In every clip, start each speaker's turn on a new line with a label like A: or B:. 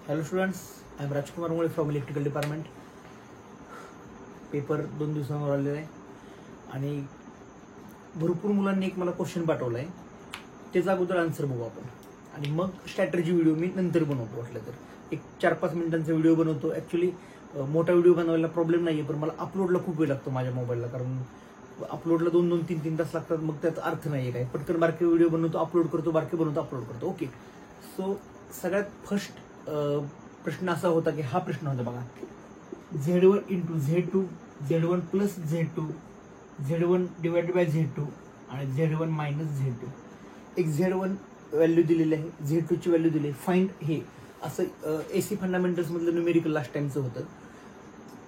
A: Hello students, I am राजकुमार मुळे from electrical department. Paper 2 दिवसांवर आलेला आहे आणि भरपूर मुलांनी एक मला क्वेश्चन पाठवला आहे. त्याचा अगोदर आन्सर बघू आपण आणि मग स्ट्रॅटेजी व्हिडिओ मी नंतर बनवतो. वाटलं तर एक 4-5 मिनिटांचा व्हिडिओ बनवतो. ॲक्च्युली मोठा व्हिडिओ बनवायला प्रॉब्लेम नाही आहे, पण मला अपलोडला खूप वेळ लागतो माझ्या मोबाईलला, कारण अपलोडला 2-2, 3-3 तास लागतात. मग त्याचा अर्थ नाही आहे काय. पटकन बारके व्हिडिओ बनवतो, अपलोड करतो, बारके बनवतो, अपलोड करतो. ओके, सो सगळ्यात फर्स्ट प्रश्न असा होता की हा प्रश्न होता बघा, Z1 into Z2, Z1 plus Z2, Z1 divided by Z2 आणि Z1 मायनस Z2. एक Z1 व्हॅल्यू दिलेली आहे, Z2 ची व्हॅल्यू दिली आहे. फाइंड हे असं AC फंडामेंटल्स मधलं न्यूमेरिकल लास्ट टाइमचं होतं.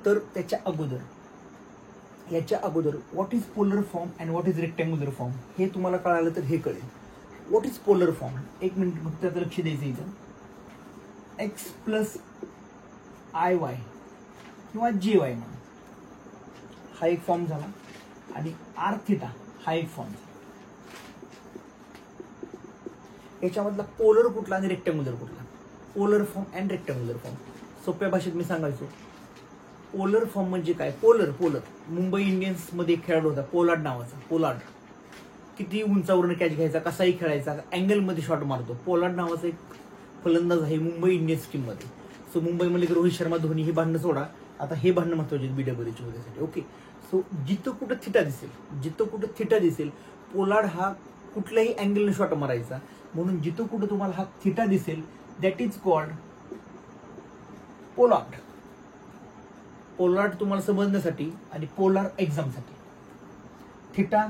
A: तर याच्या अगोदर what is polar form and what is rectangular form हे तुम्हाला कळालं तर हे कळेल. व्हॉट इज पोलर फॉर्म, एक मिनिट फक्त त्याचं लक्ष द्यायचं इथं. एक्स प्लस IY किंवा JY म्हणून हा एक फॉर्म झाला आणि R थिटा हा एक फॉर्म झाला. याच्यामधला पोलर कुठला आणि रेक्टँग्युलर कुठला? Polar form and rectangular form. सोप्या भाषेत मी सांगायचो, पोलर फॉर्म म्हणजे काय? पोलर मुंबई इंडियन्स मध्ये एक खेळाडू होता पोलार्ड नावाचा. पोलार्ड किती उंचावरून कॅच घ्यायचा, कसाही खेळायचा, अँगल मध्ये शॉट मारतो. पोलार्ड नावाचा एक फलंदाज आहे मुंबई इंडियन्स टीम मध्ये. सो मुंबईमध्ये रोहित शर्मा, धोनी हे भांडणं सोडा, आता हे भांडणं महत्वाचे BWH होण्यासाठी. ओके, सो जिथं कुठं थिटा दिसेल पोलार्ड हा कुठल्याही अँगलने शॉट मारायचा. म्हणून जिथं कुठं तुम्हाला हा थिटा दिसेल that is called Pollard. Pollard तुम्हाला समजण्यासाठी आणि पोलार एक्झामसाठी. Theta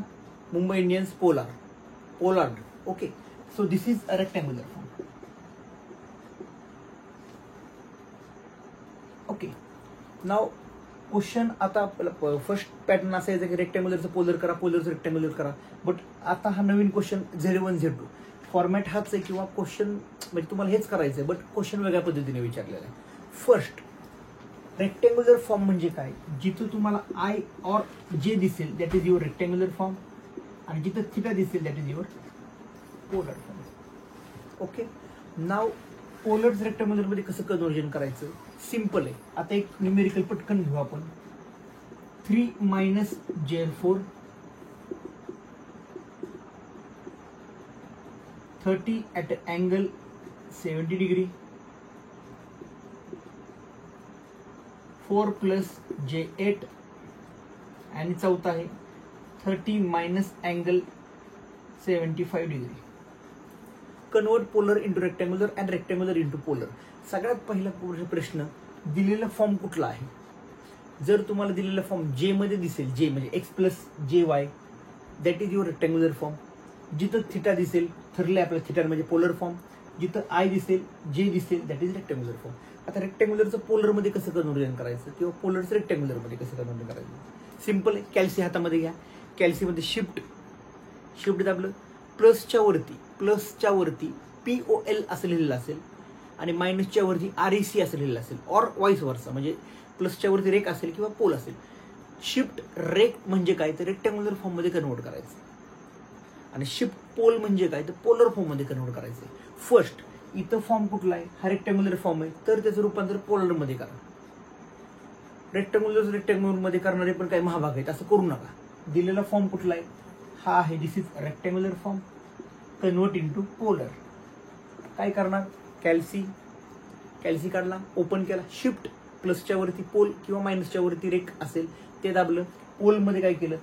A: Mumbai Indians Pollard. Okay, so this is a rectangular form. Okay, now question. आता फर्स्ट पॅटर्न असा यायचा की रेक्टँग्युलरचं पोलर करा, पोलरचं रेक्टँग्युलर करा. बट आता हा नवीन क्वेश्चन Z1 Z2 फॉर्मॅट हाच आहे किंवा क्वेश्चन म्हणजे तुम्हाला हेच करायचं आहे, बट क्वेश्चन वेगळ्या पद्धतीने विचारलेला आहे. फर्स्ट, रेक्टँग्युलर फॉर्म म्हणजे काय? जिथं तुम्हाला I और J दिसेल that is your rectangular form आणि जिथं थिटा दिसेल that is your polar form. Okay, now polar rectangular मध्ये कसं कन्व्हर्जन करायचं? सिंपल आहे. आता एक न्यूमेरिकल पटकन घेऊ आपण. 3 minus J4 30 at angle 70 degree 4 plus J8 आणि चौथा आहे 30 minus angle 75 degree. Convert polar into rectangular and rectangular into polar. सगळ्यात पहिला प्रश्न, दिलेला फॉर्म कुठला आहे? जर तुम्हाला दिलेला फॉर्म J मध्ये दिसेल, J म्हणजे x plus JY that is your rectangular form. जिथं थिटा दिसेल, ठरले आपल्या थिटा म्हणजे पोलर फॉर्म. जिथं I दिसेल, J दिसेल दॅट इज रेक्टँग्युलर फॉर्म. आता रेक्टँग्युलरचं पोलर मध्ये कसं कन्व्हर्जन करायचं किंवा पोलरचं रेक्टँग्युलर मध्ये कसं कन्व्हर्जन करायचं? सिंपल आहे. कॅल्सी हातामध्ये घ्या. कॅल्सीमध्ये शिफ्ट दाबलं, प्लसच्या वरती POL असं लिहिलेलं असेल आणि मायनसच्या वरती REC असं लिहिलेलं असेल, और वाईस वर्सा, म्हणजे प्लसच्या वरती रेक असेल किंवा पोल असेल. शिफ्ट रेक म्हणजे काय? तर रेक्टँग्युलर फॉर्म मध्ये कन्व्हर्ट करायचं. आणि शिफ्ट पोल म्हणजे काय? तर पोलर फॉर्म मध्ये कन्व्हर्ट करायचं. फर्स्ट, इथं फॉर्म कुठला आहे? हा रेक्टँग्युलर फॉर्म आहे, तर त्याचं रूपांतर पोलर मध्ये करा. रेक्टँग्युलर मध्ये करणारे पण काही महाभाग आहेत, असं करू नका. दिलेला फॉर्म कुठला आहे? हा आहे. This is rectangular form. Convert into polar. काय करणार? कॅल्सी काढला, ओपन केला, शिफ्ट प्लसच्या वरती पोल किंवा मायनसच्या वरती रेक असेल ते दाबलं. पोल मध्ये काय केलं?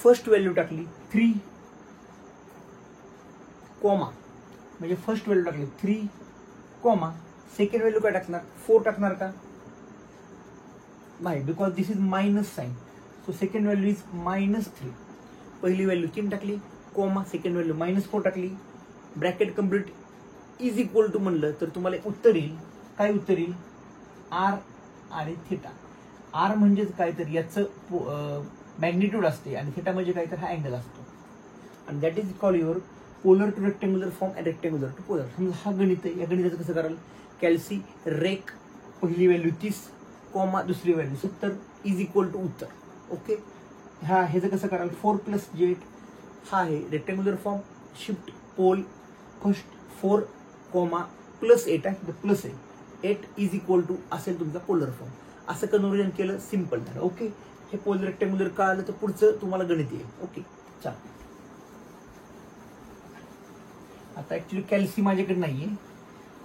A: फर्स्ट व्हॅल्यू टाकली 3 कॉमा, म्हणजे फर्स्ट व्हॅल्यू टाकली 3 कॉमा. सेकंड व्हॅल्यू काय टाकणार? 4 टाकणार का? नाही, because this is minus sign. So second value is -3. पहिली व्हॅल्यू 3 टाकली, कॉमा, सेकंड व्हॅल्यू -4 टाकली, bracket complete, is equal to म्हणलं तर तुम्हाला उत्तर येईल. काय उत्तर येईल? R आणि थिटा. R म्हणजेच काय? तर याचं मॅग्निट्यूड असते आणि थिटा म्हणजे काय? तर हा अँगल असतो. आणि that is call your polar to rectangular form and rectangular to polar. समजा हा गणित आहे. या गणिताचं कसं कराल? कॅल्सी रेक पहिली व्हॅल्यू 30 कॉमा दुसरी व्हॅल्यू 70 इज इक्वल टू उत्तर. ओके, ह्याचं कसं कराल? 4 प्लस J8 हा आहे rectangular form. Shift pol first 4 comma +8 आहे, प्लस आहे 8 इज इक्वल टू असेल तुमचा पोलर फॉर्म. असं कन्व्हर्जन केलं सिम्पल झालं. ओके, हे पोलर रेक्टँग्युलर का आलं तर पुढचं तुम्हाला गणित येईल. ओके, चला. आता ऍक्च्युली कॅल्सी माझ्याकडे नाहीये,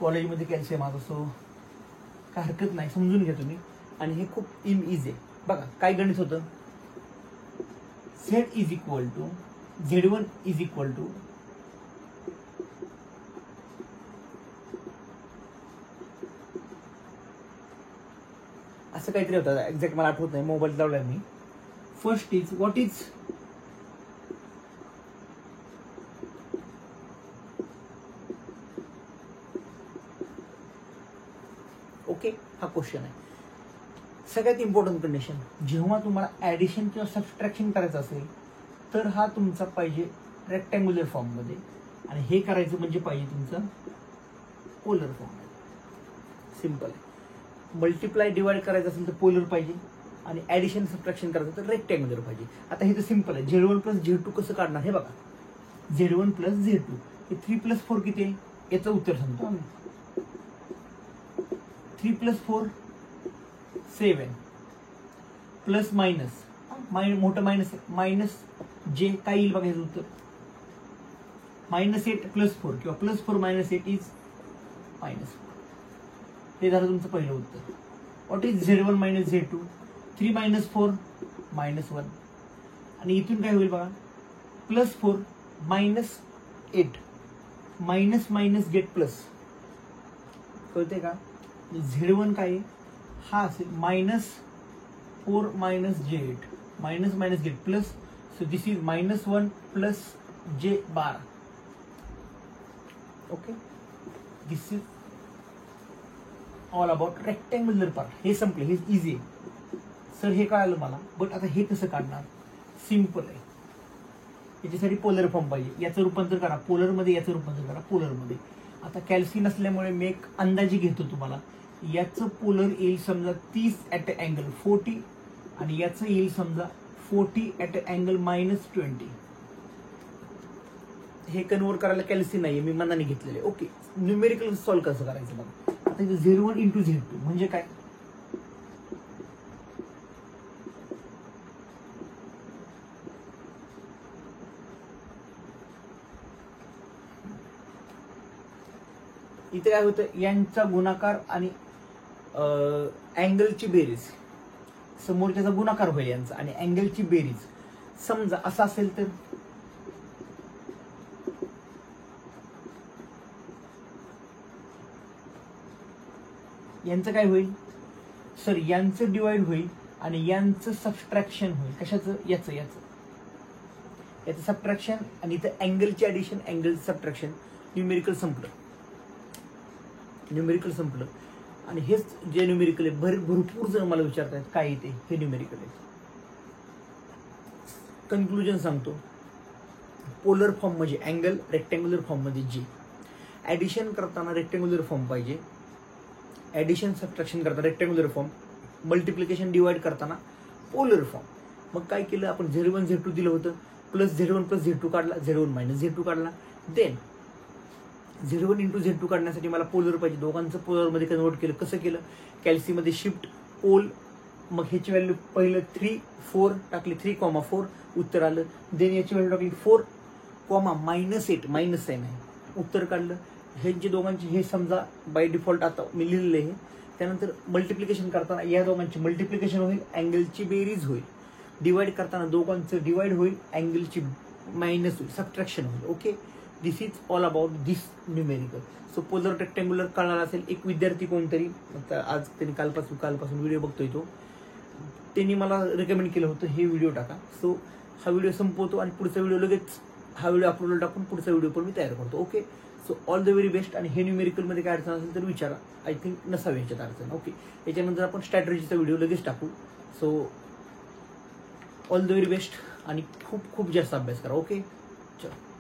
A: कॉलेजमध्ये कॅल्शियम आज असो, काय हरकत नाही, समजून घ्या तुम्ही. आणि हे खूप इझी आहे. बघा काय गणित होतं, Z is equal to Z1 is equal to असं काहीतरी होतं, एक्झॅक्ट मला आठवत नाही, मोबाईल लावलाय मी. First is what is okay, हा क्वेश्चन आहे. सगळ्यात इम्पॉर्टंट कंडिशन, जेव्हा तुम्हाला ऍडिशन किंवा सबट्रॅक्शन करायचं असेल तर हा तुमचा पाहिजे रेक्टँग्युलर फॉर्म मध्ये, आणि हे करायचं म्हणजे पाहिजे तुमचं पोलर फॉर्म मध्ये. सिम्पल आहे. मल्टिप्लाय डिवाइड करायचं असेल तर पोलर पाहिजे, आणि ऍडिशन सबट्रॅक्शन करायचं तर रेक्टँग्युलर पाहिजे. आता हे तर सिम्पल आहे. Z1 प्लस Z2 कसं काढणार हे बघा. Z1 प्लस Z2 हे 3 प्लस 4 किती आहे याचं उत्तर सांगतो आम्ही. 3 प्लस 4 7 प्लस मायनस मोठं मायनस जे काय येईल बघायचं उत्तर. -8 प्लस 4 किंवा प्लस 4 -8 इज -4. हे झालं तुमचं पहिलं उत्तर. What is Z1 minus Z2? 3 minus 4 -1. आणि इथून काय होईल बघा, +4 -8 मायनस मायनस गेट प्लस. कळते का? Z1 काय हा असेल -4 -j8 minus minus gate plus. So this is -1 plus j12. Okay, this is all about rectangular part. हे संपले, हे इझी आहे सर, हे कळालं मला. बट आता हे कसं काढणार? सिम्पल आहे. याच्यासाठी पोलर फॉर्म पाहिजे. याचं रूपांतर करा पोलर मध्ये, याचं रूपांतर करा पोलर मध्ये. आता कॅल्सी नसल्यामुळे मी एक अंदाजे घेतो तुम्हाला. याचं पोलर येईल समजा 30 ॲट अ अँगल 40, आणि याचं येईल समजा 40 ॲट अ अँगल -20. हे कन्व्हर्ट करायला कॅल्सी नाहीये, मी मनाने घेतलेले. ओके, न्यूमेरिकल सॉल्व्ह कसं करायचं बघा. आता Z1 इंटू Z2 म्हणजे काय? इथे काय होतं, यांचा गुणाकार आणि अँगलची बेरीज, समोरच्याचा गुणाकार होईल यांचा आणि अँगलची बेरीज. समजा असं असेल तर यांचं काय होईल सर, यांचं डिवाइड होईल आणि यांचं सबट्रॅक्शन होईल. कशाचं? याचं सबट्रॅक्शन, आणि इथं अँगलची ऍडिशन, अँगल सबट्रॅक्शन. न्यूमेरिकल संपलं. आणि हेच जे न्यूमेरिकल आहे, भरपूर जण मला विचारतात काय येते, हे न्यूमेरिकल आहे. कन्क्लुजन सांगतो. पोलर फॉर्म म्हणजे अँगल, रेक्टँग्युलर फॉर्म मध्ये जी. ऍडिशन करताना रेक्टँग्युलर फॉर्म पाहिजे, ऍडिशन सबट्रॅक्शन करताना रेक्टँग्युलर फॉर्म, मल्टिप्लिकेशन डिवाइड करताना पोलर फॉर्म. मग काय केलं आपण, Z1 Z2 दिलं होतं, प्लस Z1 प्लस Z2 काढला, Z1 मायनस Z2 काढला. देन Z1 इंटू Z2 काढण्यासाठी मला पोलर पाहिजे. दोघांचं पोलर मध्ये कन्वर्ट केलं. कसं केलं? कॅल्सी मध्ये शिफ्ट पोल. मग ह्याची व्हॅल्यू पहिलं 3 4 टाकली, 3,4 उत्तर आलं. देन याची व्हॅल्यू टाकली 4, -8 मायनस साइन आहे, उत्तर काढलं. ह्यांचे दोघांचे हे समजा बाय डिफॉल्ट आता मी लिहिलेलं आहे. त्यानंतर मल्टिप्लिकेशन करताना या दोघांची मल्टिप्लिकेशन होईल, अँगलची बेरीज होईल. डिवाइड करताना दोघांचं डिवाइड होईल, अँगलची मायनस होईल, सबट्रॅक्शन होईल. Okay, this is all about this numerical. So polar rectangular कळणार असेल. एक विद्यार्थी कोणतरी आज त्यांनी कालपासून व्हिडिओ बघतोय, त्यांनी मला रेकमेंड केलं होतं हे व्हिडिओ टाका. सो हा व्हिडिओ संपवतो आणि पुढचा व्हिडिओ लगेच हा व्हिडिओ अपलोड टाकून पुढचा व्हिडिओ पण मी तयार करतो. Okay, so all the very best. आणि हे न्यूमेरिकल मध्ये काय अडचण असेल तर विचारा. आय थिंक नसावी याच्यात अडचण. ओके, याच्यानंतर आपण स्ट्रॅटेजीचा व्हिडिओ लगेच टाकू. So all the very best आणि खूप खूप जास्त अभ्यास करा. ओके, चलो.